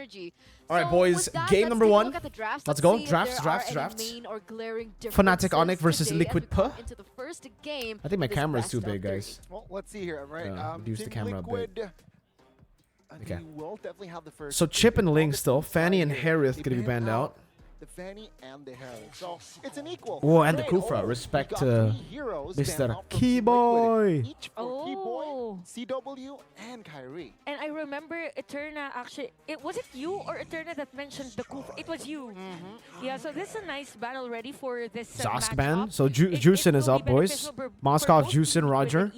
synergy. All right, boys. Game number 1. Let's go. Drafts. Fnatic Onic versus Liquid P. I think my camera's too big, guys. Well, let's see here, right? Reduce the camera a bit. Okay. Will definitely have the first So Chip and Ling still. Fanny and Harith gonna be banned out. The Fanny and the Harith. So it's an equal. Oh, and the trade. Kufra. Respect got to 3 heroes Mr. banned out from Keyboy. Liquid, each for Keyboy, CW, and Kyrie. And I remember Eterna actually. Was it you or Eterna that mentioned the Kuf? It was you. Yeah, so this is a nice battle ready for this Zosk matchup. ban. So Juicin is up, boys. Moskov, Juicin, Roger.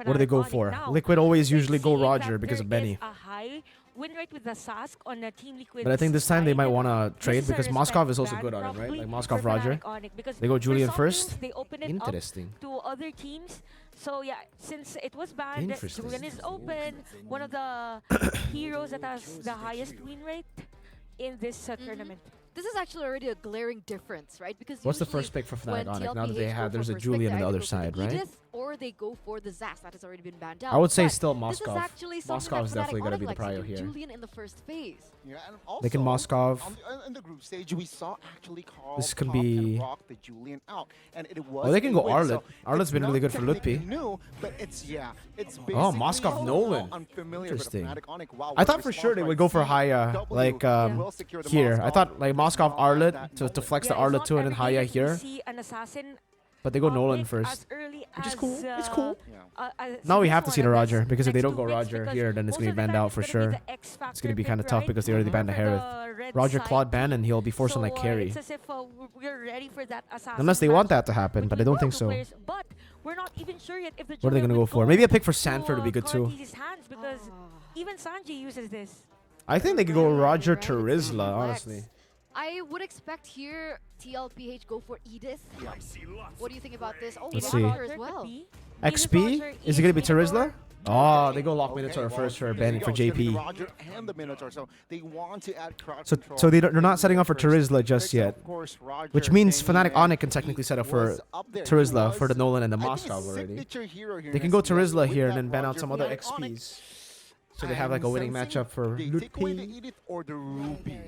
What do they go for? Liquid always usually go Roger because of Benny. A high win rate with the Sask on Team Liquid. But I think this time they might want to trade This is a because respect Moskov is also ban good on it, right? probably Like for Moskov, Roger. Fnatic Onic, because They go for Julian some first. teams, they open it up Interesting. to other teams. So yeah, since it was banned, Interesting. Julian is open. One of the heroes that has the highest win rate in this tournament. This is actually already a glaring difference, right? Because What's the usually first pick for when Fnatic Onic? Now that they TLPH have, go there's for a first Julian pick, on the they other either go for side, the right? Edith or they go for the Zas that has already been banned out. I would say But still this is Moskov. actually something Moskov that is definitely Fnatic going to be Onic the likes prio to do, here. Julian in the first phase. Yeah, and They can also, Moskov. in the group stage, we saw actually Carl This could pop be- and rock the Julian out, and it was. Oh, they can a go win, Arlet. so Arlet's it's been really not good for technically Lutpi. New, but it's it's Oh, basically Moskov so Nolan. Unfamiliar Interesting. with Fnatic Onic. Wow, I what thought a for sure they response would by go for Haya, CW. like Will secure the here. I Moskov. thought like Moskov Arlet to Nolan. flex the Yeah, it's Arlet not too and then every day Haya that you here. see an assassin But they go Nolan pick first. as early Which is as, cool. It's cool. Now we have to see the the Roger, because if they don't go Roger here, then it's going to be banned out for sure. It's going to be kind of tough because they already banned the Harith. Roger Claude ban and he'll be forced on like carry. It's as if we're ready for that assassin Unless they want match that to happen, but I between don't the think two so. players. But we're not even sure yet if the What are they Julian going to go would for? Maybe a pick for Sanford would be good too. Cortez's hands, because even Sanji uses this. I think they could go Roger to Right. Rizla, honestly. I would expect here TLPH go for Edith. What do you think about this? Oh, Let's Roger see. as well. XP? Is it going to be Terizla? Oh, they go lock Minotaur first for Ben for JP. Roger and the Minotaur, so they want to add crowd So control they're not setting up for Terizla just yet. Of course, Roger Which means saying Fnatic that Onic can technically set up for was up there. He Terizla for was, the Nolan and the I think, Moskov already. signature hero here They in can go SCS Terizla with here that and then ban out Roger some other Fnatic Onic. XPs. So they have like a I'm winning sensing matchup for they take away the Lutpi. Edith or the Ruby.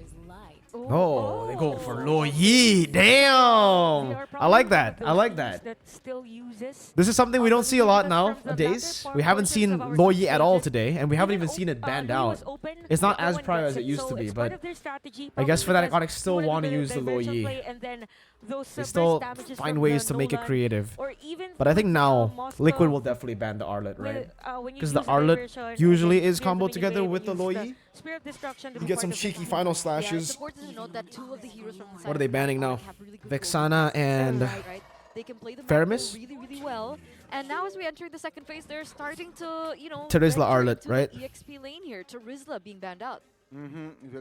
Oh, they go for Lo Yi. Damn! I like that. I like that. Still uses. This is something we don't see a lot nowadays. We haven't seen Lo Yi at all today, and we haven't even seen it banned out. It's not as prior as it used to be, but I guess Fnatic Onic still want to use the Lo Yi. They still find ways to make it creative. But I think now Liquid will definitely ban the Arlet, right? Because the Arlet usually is comboed together with the Lo Yi. You get some cheeky final slashes. What are they banning now? Vexana and They can play the Faramis? really, really well. And now as we enter the second phase, they're starting to, Terizla venture Arlet, into right? the EXP lane here. Terizla being banned out.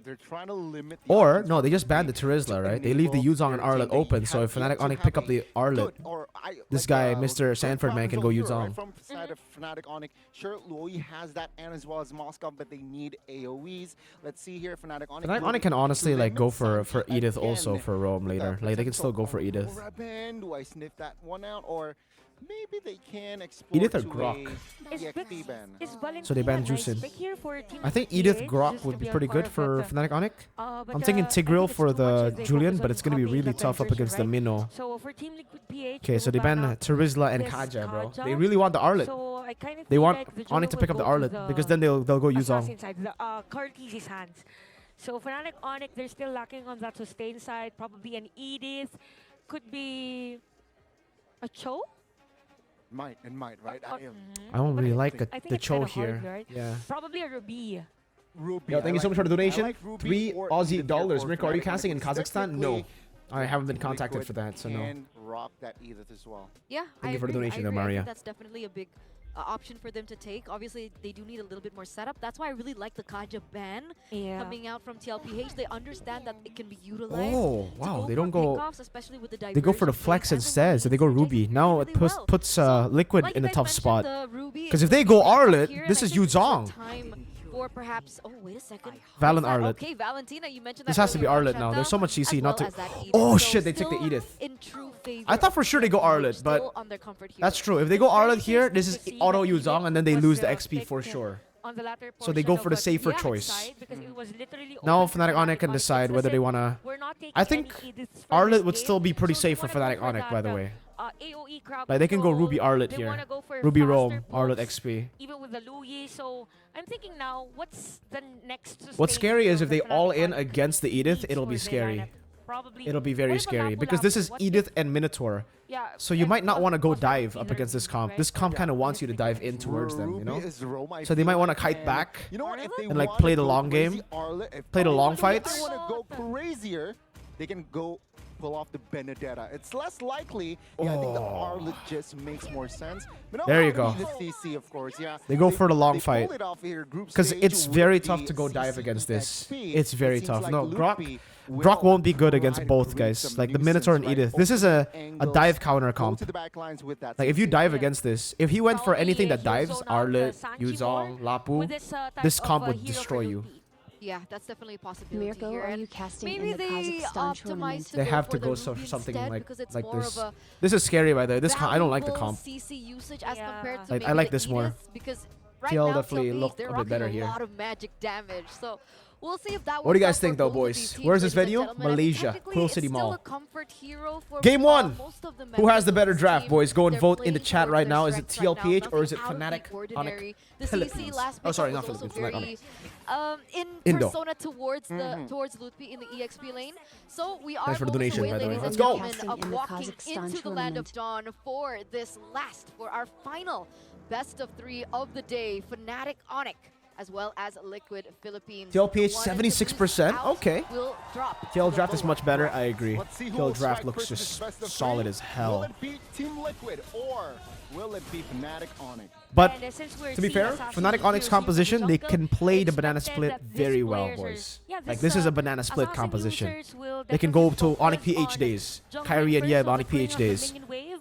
They're trying to limit. The Or, options no, they for just banned the teams to Terizla, right? They leave the enable Yuzong and their Arlet team. They open, so have if Fnatic yet to Onic have pick up a the Arlet, good or this like, guy, good Mr. Sanford man, can go hero, Yuzong. right, from side of Fnatic Onic. Sure, Loi has that, and as well as Moskov, but they need AoEs. Let's see here, Fnatic Onic. Fnatic Onic can honestly like go for Edith also for Roam later. Like they can still go for Edith. Do I sniff that one out, or maybe they can explore Edith or to Grok? a EXP ban. So they banned Juicin. I think Edith Grok would be pretty good for Fnatic Onic. I'm thinking Tigreal for the Julian, but it's going to be really tough up against the Minnow. Okay, so they ban Terizla and Kaja, bro. They really want the Arlet. They want Onic to pick up the Arlet, because then they'll go Yuzong. Cortez's hands. So Fnatic Onic, they're still lacking on that sustain side. Probably an Edith. Could be a Cho? Might, right? I don't really like I think the it's Cho kinda hard, here. right? Yeah. Probably a Ruby. Ruby. Yo, thank you so much for the donation. Ruby 3 or Aussie Edith dollars. or Mirko, are you Fnatic casting in Onic. Kazakhstan? No. I haven't been contacted Liquid for that, so no. can rock that Edith as well. Yeah, Thank you for the agree, donation, I agree. I Maria. think that's definitely a big option for them to take. Obviously, they do need a little bit more setup. That's why I really like the Kaja ban coming out from TLPH. They understand that it can be utilized. Oh, to wow. go They for don't go. pickoffs, especially with the They go for the diversion flex play and the instead, so they go synergy Ruby. Now it really well. puts So, Liquid like in you a guys tough mentioned, spot. the Ruby Because is if they a go big factor Arlet, here, this and is I think it's Yuzong. time for perhaps. Oh, wait a second. Valen What's that? Arlet. Okay, Valentina, you mentioned This that has to be earlier, Arlet now. Shanta, There's so much CC as not well to. as that Edith. Oh So shit, they take the still Edith. in true favor I thought for sure they go of Arlet, still but on their comfort that's hero. true. If they go Arlet here, this is auto Yuzong, and then they lose the XP for sure. on the latter So they portion go for the of safer Team choice. side, because it was literally Now open for Fnatic Onic can Onic. decide It's whether they listen, wanna. we're not taking I think any edits from Arlet this would game, still be pretty so safe they for wanna Fnatic go for Onic, by the that, way. AoE crowd Like they can go control. Ruby Arlet They here. wanna go for Ruby faster Roam, Arlet pokes, XP. even with the Louis. So I'm thinking now, what's the next What's sustain scary is for if they the all Fnatic in Onic against the Edith, needs it'll be for their scary. lineup? Probably. It'll be very What about scary Lapu because this Lapu? is What Edith if- and Minotaur. Yeah, So you and might not want to go also dive up Peter, against this comp. right? This comp Yeah. kind of wants you to dive in towards them, you know? Ruby is Rome, I So they feel might want to like, kite and back, You know what? If they and, like, wanna play the go long crazy, game, Arlet, if play the long Arlet fights. want to go crazier, they can go pull off the Benedetta. It's less likely. Yeah, I think the Arlet just makes more sense. But no, There you how to go. be the CC, of course. Yeah, They go for the long they fight. pull it off here, group because stage it's with very the tough to go dive CC against this. XP. It's very It seems tough. like No, Grok Lupi Grok will won't be good against try to both create guys. some Like the nuisance, Minotaur and right? Edith. This is Open a angles, dive counter go comp. to the back lines with that Like if you CC. dive against this, if he went for Probably anything that he'll dives, zone out the Arlet, Sanchi Yuzong, more Lapu, with this, type this of, comp would hero destroy for you. Lupi. Yeah, that's definitely a possibility Mirko, here. are And you casting maybe in the they Kazakhstan optimize tournament? to They go have for to the go Ruby something instead like because it's more this. of a This is scary by the way. I don't like the valuable comp. CC usage as Yeah. compared to I maybe like the this more. Edith, because right TL now definitely TLPH, look they're a bit rocking better a here. lot of magic damage. So we'll see if that What do you works guys out think for though, both of boys? these teams, Where's this ladies and venue? gentlemen. I mean, Malaysia, technically, Quill it's City still Mall. a comfort hero for Game one. most of the Who has members the of better this draft, team. boys? Go and They're vote in the playing chat towards right their now. Is it strengths right now, TLPH or is it nothing out of Fnatic the ordinary. The CC Philippines? last Oh, sorry, pick not was also Philippines, Fnatic very in Indo. persona towards the towards Lutfi in the EXP lane. So we are Thanks for the moments donation, away, by the way. ladies Let's and go. gentlemen, of In the walking Kazakhstan into the land of tournament. Dawn for our final best of 3 of the day. Fnatic Onic as well as Liquid Philippines. TLPH The one and 76%. out Okay. will drop. TL draft is much better. I agree. Let's see who TL will draft strike looks first in this just best of solid three. as hell. Will it be Team Liquid or will it be Fnatic Onic? But And, since we're to be seeing fair, Assassin Fnatic here Onic's seeing composition, the they jungle, can play the expected banana split that this very well, players are- boys. yeah, Like this is a banana split Assassin composition. users will They can go definitely to Onic focus PH on days, jungling Kyrie and first, Yeb so Onic the playing PH of the days. minion wave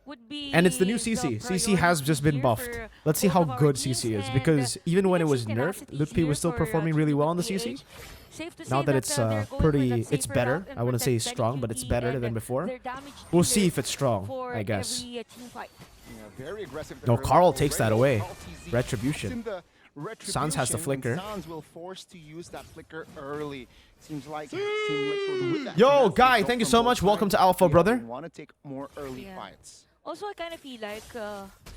would be And it's the new the CC. CC has just been priority buffed. here Let's see for how both of our good teams, CC is and because even when it we was can see nerfed, tenacity Lutfi here was still for, performing really well on the TLPH. CC. Safe to Now say that it's they're going for pretty, that it's safer better. route and I wouldn't say protect strong, but it's QE better and than before. their damage We'll see dealers if it's strong, for I guess. every, team fight. Yeah, very aggressive. No, early Carl already. takes that away. LTZ Retribution. in the Sans has the retribution, flicker. and Sans will force to use that flicker early. Seems like Team Liquid with that Yo, tenacity Guy, built thank you from so both much. Welcome sides. to Alpha, Yeah, brother. they want to take more early Yeah. fights. Also, I kind of feel like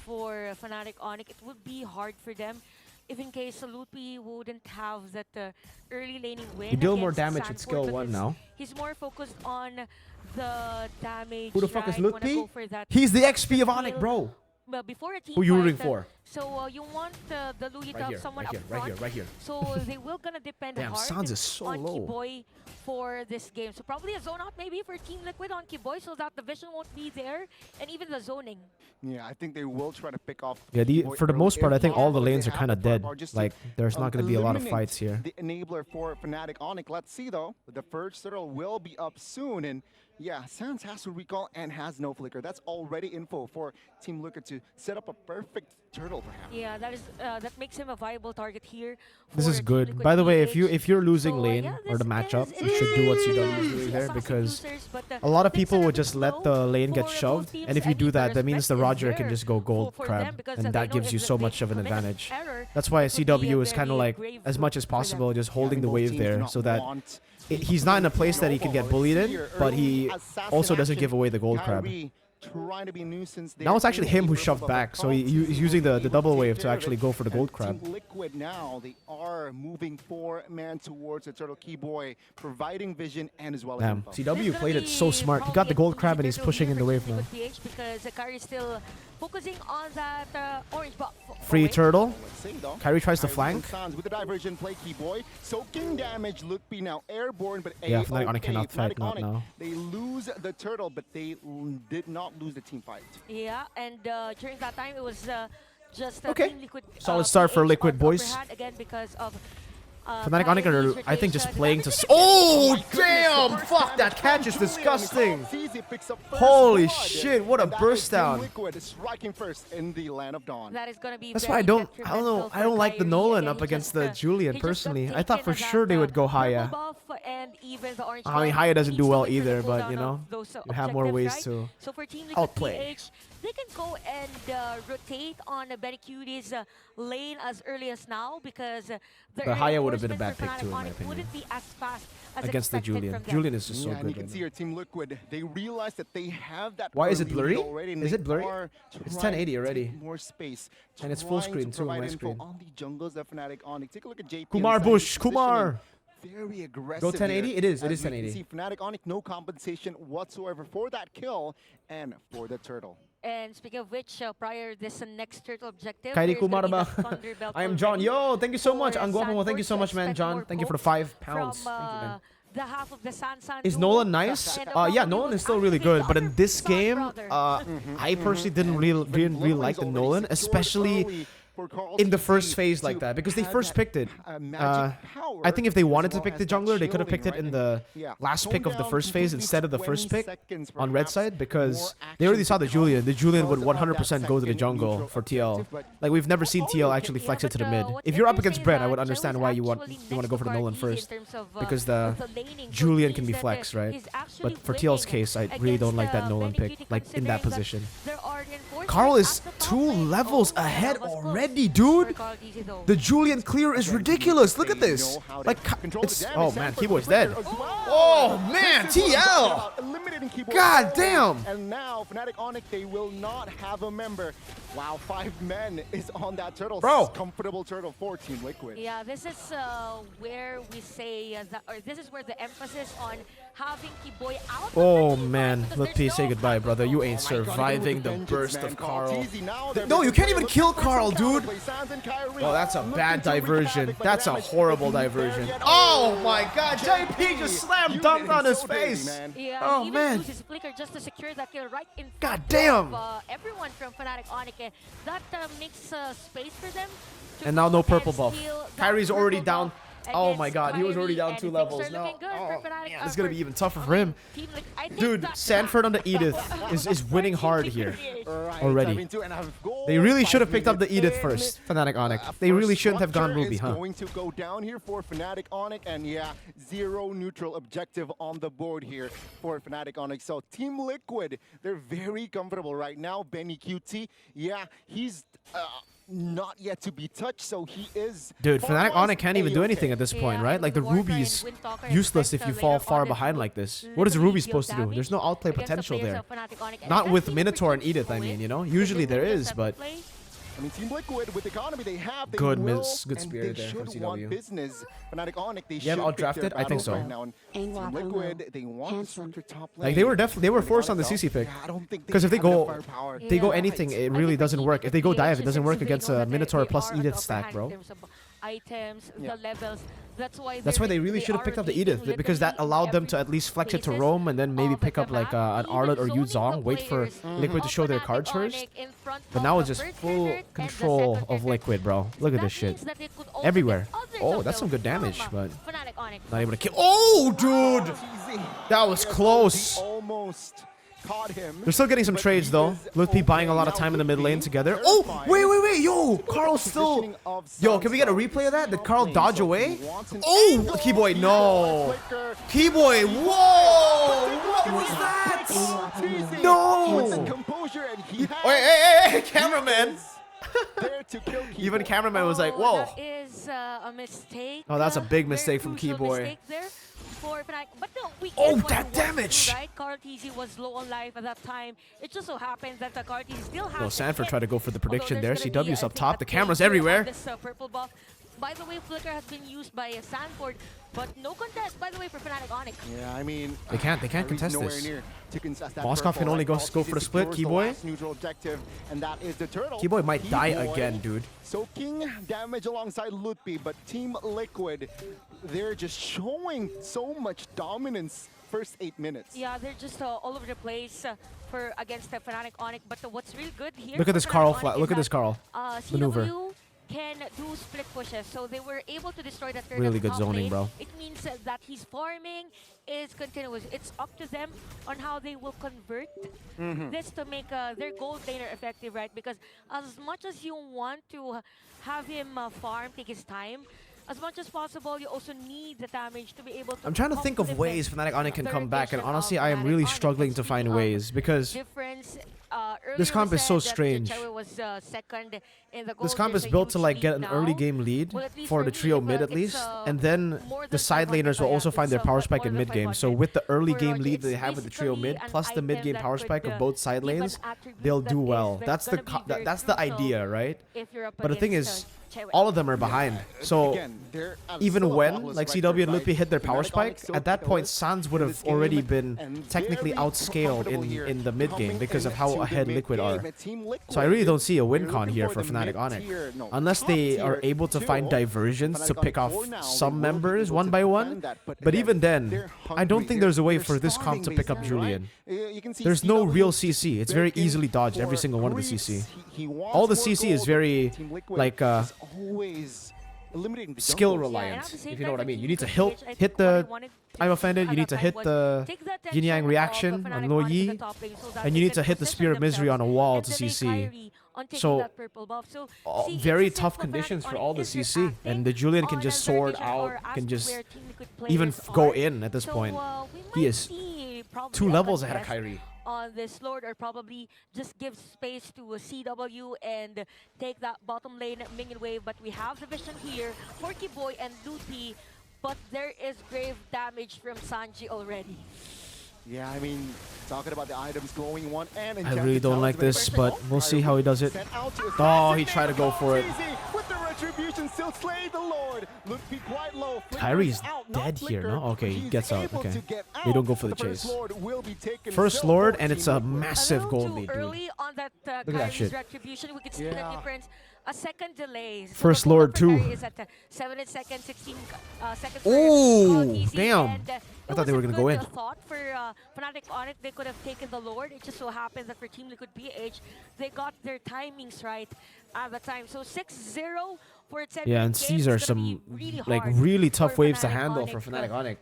for Fnatic Onic, it would be hard for them if in case Lutfi wouldn't have that early laning win. You deal more against damage with Sanford, skill 1 because now. He's more focused on the damage. Who the fuck is right? Wanna Lutfi? go for that He's the XP of skill. Onic, bro. But before a team Who you fight, rooting for? So you want the Louis to Right have here, someone right here, up right front. here, right here. So they will gonna depend Damn, hard Sans is so on low. Kiboy for this game. So probably a zone out maybe for Team Liquid on Kiboy so that the vision won't be there and even the zoning. Yeah, I think they will try to pick off. Yeah, Keyboy for the early most part, if I think all the possible. They lanes are have kind of the dead. firepower just to, Like, there's not going to be a lot of eliminate fights here. The enabler for Fnatic Onic. Let's see though. The first turtle will be up soon, and yeah, Sans has to recall and has no flicker. That's already info for Team Liquid to set up a perfect turtle, perhaps. Yeah, that makes him a viable target here. This for is Team good. Liquid By the way, PH. if you're losing So, lane yeah, or the this matchup, is- you should do what it CW is is doing there assassin because users, but, a lot of things people are a would bit just let slow the lane get for both shoved, teams, and if you do the that, that means the respect is Roger can there just go gold for crab, them because and they that know gives if you so they much of an commit an advantage. error, That's why it would be a CW is kind of very like, grave as much as for them. possible, just Yeah, holding the both wave teams there do not so that want he's not in a place that he can get bullied in, but he also doesn't give away the gold crab. Kyrie trying to be a nuisance there. Now it's actually him who Purple, shoved but back, so Carl he's using the able to double take wave to care of actually it. go for the gold And crab. Team Liquid now, they are moving 4-man towards the turtle Keyboy, providing vision and as well as Damn, info. CW played it so smart. He got the gold crab and he's pushing in the wave now. Because Kyrie is still focusing on that orange buff. Free turtle. Let's see though. Kyrie tries to Kyrie flank. Sans with the diversion play Keyboy, soaking damage. Lutfi now airborne, but Yeah, AOK, Fnatic Onic cannot fight, Fnatic not Onic, now. They lose the turtle, but they did not lose the team fight. Yeah, and during that time it was just Okay. Team Liquid. Solid start for PH Liquid, on boys. upper hand again because of Fnatic Onic are, Kyrie's I think, just rotation. playing The to. damage Oh, Goodness, damn! the first Fuck, that damage catch is from Julian, and disgusting. Carl picks up first Holy blood, shit, what a and that burst is Team down. Liquid striking first in the land of Dawn. That is gonna be That's very why I don't know. detrimental I don't for like the Kyrie. Nolan Again, up he against just, the Julian he just got personally. I taken thought for as sure that, they would go purple Haya. buff and even even the orange. I mean, Haya doesn't do well either, but you know, you have more ways to So for Team outplay. TLPH, they can go and rotate on Benny Cutie's lane as early as now because The Haya would have been a bad pick too, in my Onic opinion. wouldn't be as fast as Against the expected Julian. from them. Julian is just so Yeah, and good you can right see now. your Team Liquid. They realize that they have that. Why is it early blurry? lead already, and Is they it blurry? are It's trying 1080 to already. take more space. And it's full trying screen to too on provide my info screen. on the jungles of Fnatic Onic. Take a look at JP. Kumar inside Bush, his Kumar. positioning. Very aggressive. Go 1080? Here. It is As we can 1080. see Fnatic Onic, no compensation whatsoever for that kill and for the turtle. And speaking of which, prior this next turtle objective, Kairi there's gonna be Kumar that ba? Thunder Belt I am John. already Yo, thank you so much. for Angguapo, thank you so Sanford much, to man. expect John, more thank you for the pokes 5 pounds. from, Thank you, man. the half of the San Is duo. Nolan nice? And Yeah, probably Nolan was is still really actually good, but in the this Sun game, brother. I personally didn't really like the Nolan, especially in the first phase like that, because they first picked it. I think if they wanted to pick the jungler, they could have picked it in the last pick of the first phase instead of the first pick on red side, because they already saw the Julian. The Julian would 100% go to the jungle for TL. Like, we've never seen TL actually flex it to the mid. If you're up against Brent, I would understand why you want to go for the Nolan first, because the Julian can be flexed, right? But for TL's case, I really don't like that Nolan pick, like in that position. Carl is 2 levels ahead already, dude. The Julian clear is ridiculous. Look at this. Like, it's, oh man, Keyboy's dead. Oh man, TL. God damn. And now Fnatic Onic, they will not have a member. Wow, 5 men is on that turtle. Bro. Comfortable turtle for Team Liquid. Yeah, this is where we say that, or this is where the emphasis on having Keyboy out. of Oh the team, man, because let there's P no say goodbye, front brother. row. You ain't surviving the burst of Carl. No, No, you can't even kill Carl, dude. Oh, that's a bad diversion. That's a horrible diversion. Oh my god, JP just slam dunked on his face. Yeah, Oh, he even man. used his flicker just to secure that kill right in front God damn. of everyone from Fnatic Onic. And that makes space for them. To And now no go purple and buff. steal that Kyrie's already purple down. buff Oh against my god, he was already Kyrie, down and 2 things levels. are No. looking good for Oh Fnatic, man, it's gonna for be even tougher for him. Team I think Dude, that- Sanford on the Edith is winning hard here. Right, Already. 7-2.5 goals, They really should have 5 picked up the minutes Edith in. first, Fnatic Onic. They really First shouldn't have gone structure Ruby, is huh? going to go down here for Fnatic Onic, and yeah, 0 neutral objective on the board here for Fnatic Onic. So Team Liquid, they're very comfortable right now. Benny QT, yeah, he's not yet to be touched, so he is. Dude, Fnatic farmwise Onic can't even do anything at this point, Yeah, right? Like, the Warcry Ruby's and Windtalker useless if expect you later fall on far this behind will like this. What is literally Ruby deal supposed to do? damage There's no outplay against the potential players there. of Fnatic Onic. And Not that's with the Minotaur and quick Edith, I win. mean, you know? They Usually can there win the is, seventh but place. I mean, Team Liquid, with the economy they have, they Good will, miss, good and spirit they there from should want CW. business. Fnatic Onic, they Yeah, should all pick their drafted? I think battles so. right now. And Team Liquid, they want to Handsome. structure top lane. like, they were definitely, they were forced on the CC pick. Yeah, I don't think Because if they have enough go, firepower. if they go Yeah. anything, it I really think for doesn't work. If they go TLPH, dive, it doesn't work they against know a that Minotaur they plus are at the Edith upper stack, hand bro. in terms of items, Yeah. the levels. That's why They really should have picked up the Edith, because that allowed them to at least flex it to roam and then maybe pick up like an Arlet or Yu Zong, wait for Liquid to show their cards first. But now it's just full control of Liquid, bro. Look at this shit. Everywhere. Oh, that's some good damage, but not able to kill. Oh, dude! Easy. That was They close. almost caught him. They're still getting some but trades he though. is Ludwig buying a okay. lot of Now time in the mid lane Ludwig together. terrifying. Oh, wait, yo! Carl's still... Positioning of Yo, can we get a Samsung. replay of that? Did Top Carl lane, dodge so away? he wants an Oh, angle. Keyboy, He no! got a flicker. Keyboy, whoa! What was that? Teasing No! with the composure, and he has Hey, cameraman! there to kill Even Keyboy. cameraman was like, whoa. That is a mistake. Oh, that's a big Very mistake from crucial Keyboy. mistake there for Fnatic. But no, we Oh, get what that he wants to do, damage! right? Carl TZ was low on life at that time. It just so happens that the Carl TZ still has No, the Sanford hit. tried to go for the prediction Although there. there's gonna be, CW's I up think, top. a The camera's danger on everywhere. This purple buff. By the way, Flicker has been used by Sanford, but no contest, by the way, for Fnatic Onic. Yeah, I mean, They can't Kyrie's contest nowhere this. near to contest that Moskov purple, can only right? go for the split. Secures the Keyboy? last neutral objective, and that is the turtle. Keyboy might die Keyboy again, dude. Soaking damage alongside Lutpi, but Team Liquid, they're just showing so much dominance first 8 minutes. Yeah, they're just all over the place for against the Fnatic Onic. But what's really good here? Look at for this Fnatic Carl. Onic is Look at this that, Carl. Maneuver. CW can do split pushes, so they were able to destroy that turret. Really at the good top zoning, lane. bro. It means that his farming is continuous. It's up to them on how they will convert this to make their gold laner effective, right? Because as much as you want to have him farm, take his time, as much as possible, you also need the damage to be able to. I'm trying to think of ways Fnatic Onic can come back, and honestly, I am really struggling to find ways because this comp is so strange. This comp is built to like get an early game lead for the trio mid at least, and then the side laners will also find their power spike in mid game. So with the early game lead they have with the trio mid, plus the mid game power spike of both side lanes, they'll do well. That's the idea, right? But the thing is, all of them are behind. So even when like CW and Lutpi hit their power spike, at that point Sans would have already been technically outscaled in the mid game because of how ahead Liquid are. So I really don't see a win con here for Fnatic Onic. Unless they are able to find diversions to pick off some members one by one. But even then, I don't think there's a way for this comp to pick up Julian. There's no real CC. It's very easily dodged, every single one of the CC. All the CC is very like skill reliant, if you know what I mean. You need to hit the I'm offended, you need to hit the Yin Yang reaction on Lo Yi, and you need to hit the Spear of Misery on a wall to CC. So, very tough conditions for all the CC, and the Julian can just sword out, can just even go in at this point. He is 2 levels ahead of Kyrie. On this Lord, or probably just give space to a CW and take that bottom lane minion wave. But we have the vision here, Porky Boy and Lutpi, but there is grave damage from Sanji already. Yeah, I mean, talking about the items, glowing one and I really don't like this, but we'll see how he does it. Oh, he tried to go for it. With the retribution, still slay the Lord. Lutpi quite low. Kyrie's dead here, no? Okay, he gets out. Okay, they don't go for the chase. First Lord, and it's a massive gold lead, dude. Early on that Look at that shit. retribution, we could see the difference. A second delay. So First Lord too. Is at 7 seconds, 16 seconds. Oh, damn. I thought they were going to go in. Thought for Fnatic Onic, they could have taken the Lord. It just so happened that for Team Liquid PH, they got their timings right at the time. So 6-0 for its yeah, and these are some really tough waves to handle for Fnatic Onic.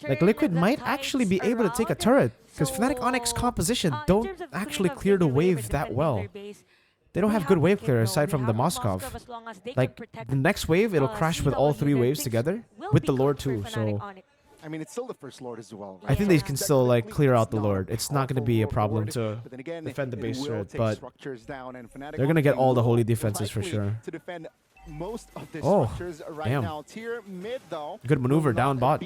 Like Liquid might actually be able to take a turret, because Fnatic Onic's composition don't actually clear the wave that well. They don't have good wave clear aside from the Moskov. Like, the next wave, it'll crash with all 3 waves together, with the Lord too, so... I mean, it's still the first Lord as well. I think they can still like clear out the Lord. It's not going to be a problem to defend the base turret, but they're going to get all the holy defenses for sure. Oh, damn. Good maneuver down bot.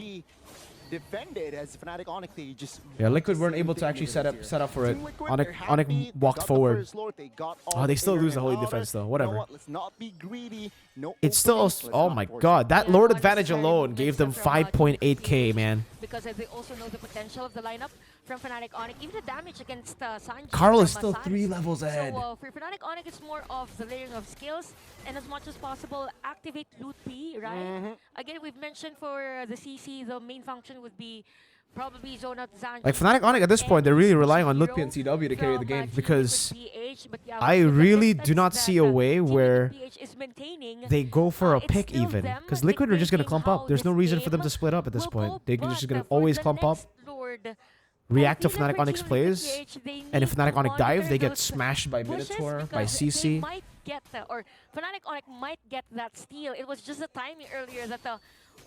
Defended as Fnatic Onic, they just Liquid weren't able to actually set up for it. Onic walked forward. Oh, they still lose the holy defense though. Whatever. Let's not be greedy. No, it's still. Oh my god, that Lord advantage alone gave them 5.8k, man. Because they also know the potential of the lineup from Fnatic Onic. Even the damage against Sanji. Carl is still 3 levels ahead. So for Fnatic Onic, it's more of the layering of skills, and as much as possible, activate Lutpi, right? Again, we've mentioned for the CC, the main function would be probably zone out Sanji. Like Fnatic Onic at this point, they're really relying on Lutpi and CW to carry the game, because I really do not see a way where they go for a pick even. Because Liquid are just going to clump up. There's no reason for them to split up at this point. They're just going to always clump up, react to Fnatic Onic's plays, and if Fnatic Onic dive, they get smashed by Minotaur, by CC. Or Fnatic Onic might get that steal. It was just the timing earlier that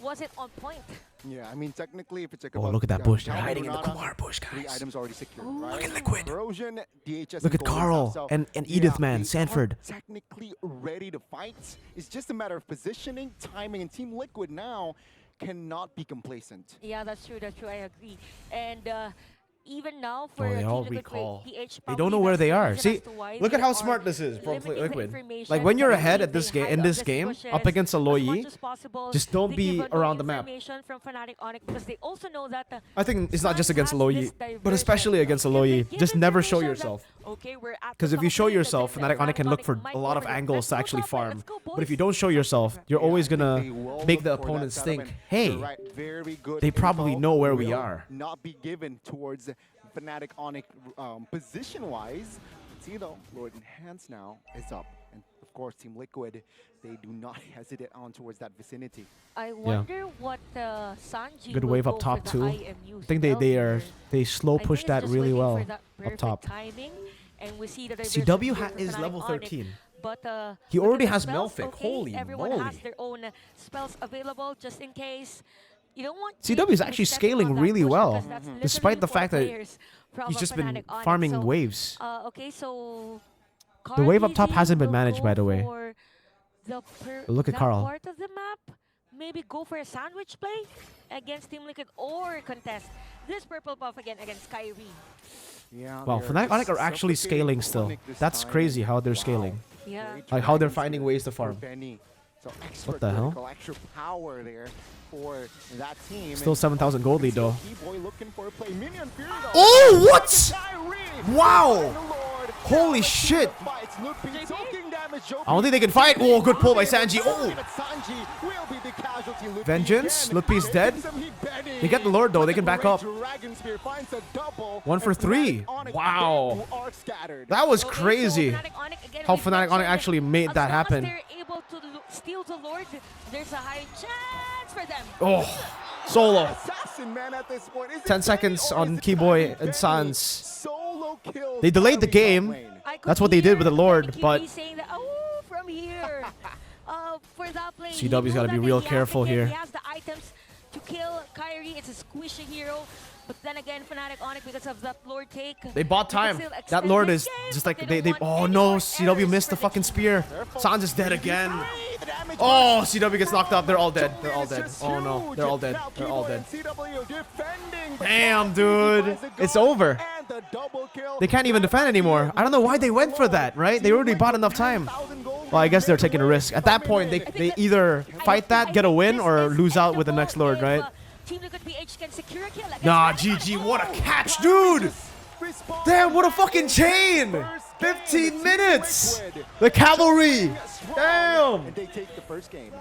wasn't on point. Yeah, I mean, technically, if it's oh, look at that bush. They're hiding in the Kumar bush, guys. Items already secured, right? Look at Liquid. Erosion, DHS, look at Carl and Edith, man. Sanford. Technically ready to fight. It's just a matter of positioning, timing, and Team Liquid now cannot be complacent. Yeah, that's true. That's true. I agree. And even now for they all recall. They don't know where they are. See, look at how smart this is from Liquid. Like when you're ahead at this game, in this game, up against a Lo Yi, just don't be around the map. I think it's not just against Lo Yi, but especially against a Lo Yi. Just never show yourself. Because if you show yourself, Fnatic Onic can look for a lot of angles to actually farm. But if you don't show yourself, you're always gonna make the opponents think, hey, they probably know where we are. Not be given towards Fnatic Onic position-wise. See though, Lord Enhance now is up. And of course, Team Liquid, they do not hesitate on towards that vicinity. I wonder what Sanji good wave up top too. I think they slow push that really well up top. And we see that CW is level 13. but He look already at the has spells. Melfic. Okay, Holy everyone moly. has their own spells available just in case. You don't want CW is actually scaling really well, despite the fact that he's just been farming waves. Okay, so The wave up Carl top PG hasn't been will managed, go by the way. for Look at that Carl. part of the map. Maybe go for a sandwich play against Team Liquid or contest this purple buff again against Kyrie. Yeah, Wow, Fnatic Onic are actually scaling still. That's crazy how they're scaling. Yeah. Like how they're finding ways to farm. So What the hell? critical, extra power there for that team. Still 7,000 gold lead though. Boy looking for a play. Minion Fury, though. Oh, what? Kyrie. Wow! Lord. Holy shit! Fights. Lupi soaking damage. I don't think they can fight. Oh, good pull by Sanji. Oh! But Sanji will be the casualty. Lupi Vengeance. again. Lupi's dead. They get the Lord though. They can back up. Dragon Spear finds a double. 1 for 3. Wow. That was Okay, crazy. so Fnatic Onic, again, How we Fnatic Onic mentioned actually made as that long as happen. they're able to steal the Lord, there's a high chance for them. Oh, solo. Assassin, man, at this point. Is it 10 seconds Benny or on is it Keyboy Benny? and Sans. Solo kills They delayed the Kyrie game. top lane. I could That's what they did with the hear Lord, Benny but- QB saying that, oh, from here. For that play, he CW's knew gotta that be he real has careful the hit, here. He has the items to kill Kyrie. It's a squishy hero. But then again, Fnatic Onic, because of that Lord take, They bought they could time. still That extend Lord this is game, just but like they they don't oh want any no, more CW errors missed the for fucking spear. Sans is dead again. The damage Oh, was- CW gets knocked up. They're all dead. They're all It's dead. just Oh no, huge. they're all dead. Now They're all Keyboy dead. and CW defending, but Damn, now dude. finds a It's goal over. and the double kill. They can't even defend anymore. I don't know why they went for that, right? They already bought enough time. Well, I guess they're taking a risk. At that point, they either fight that, get a win, or lose out with the next Lord, right? Team Liquid PH can secure a kill against Nah, Fnatic GG, Onic. what a catch, dude! Damn, what a fucking chain! 15 minutes! The cavalry! Damn! And they take the first game.